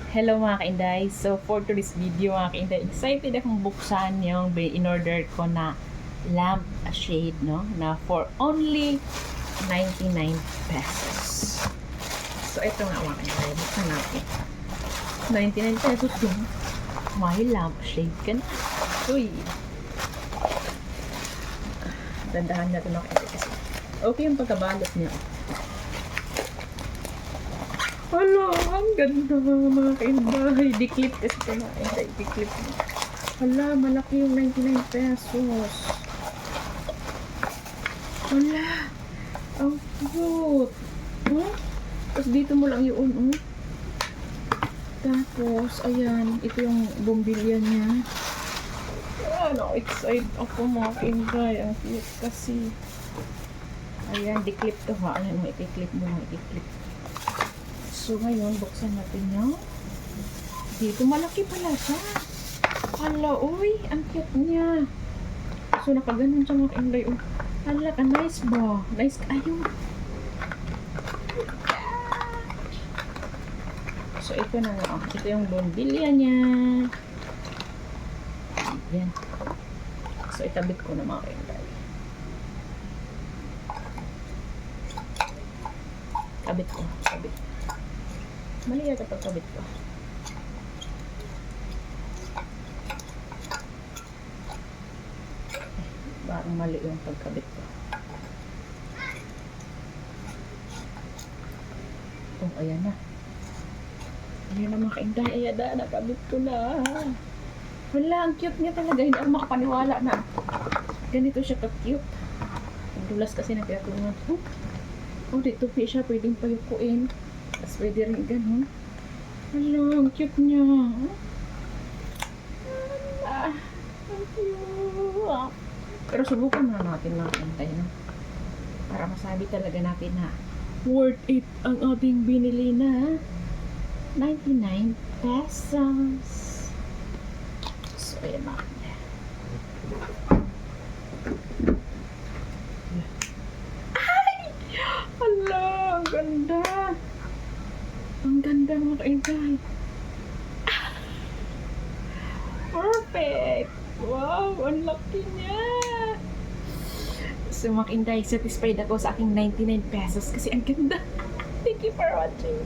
Hello mga kainday. So for today's video mga kainday, excited akong buksan yung in-order ko na lamp shade, no? Na for only 99 pesos. So ito nga mga kainday, buksan natin. 99 pesos yung may lamp shade ka na. Uy! Dandahan natin mga kainday kasi okay yung pagkabalot niya. Hala, ang ganda mga kainday. Di-clip kasi ito mga kainday. Di-clip mo. Hala, malaki yung 99 pesos. Hala, ang cute. Huh? Tapos dito mo lang yun, Tapos, ayan, ito yung bumbilya niya. Ano, excited ako mga kainday. Ang cute kasi. Ayan, di-clip to ha. Ayan mo, i-clip mo lang, i-clip. So, ngayon, buksan natin yung dito. Malaki pala siya. Hala, uy, ang cute niya. So, nakaganon siya mga kainday. Hala, ka nice ba? Nice, ayun. So, ito na nga. Ito yung bumbilya niya. Yan. So, itabit ko na mga kainday. Kabit ko. Kabit. Mali yata pagkabit ko. Parang mali yung pagkabit ko. Oh, ayan na. Ayan na mga kainday. Ayan na, nakabit ko na. Wala, ang cute niya talaga. Hindi ako makapaniwala na ganito siya ka-cute. Ang dulas kasi nagkatungan. Oh, dito siya pwedeng payukuin. Tapos pwede rin ganun. Hala, ang cute niya. Ang cute. Pero subukan na natin mga kainday, no? Para masabi talaga natin na worth it ang ating binili na 99 pesos. So, ayan na. Hala, ang ganda. Ang ganda mga kainday. Perfect. Wow, ang laki niya. So mga kainday, satisfied ako sa aking 99 pesos kasi ang ganda. Thank you for watching.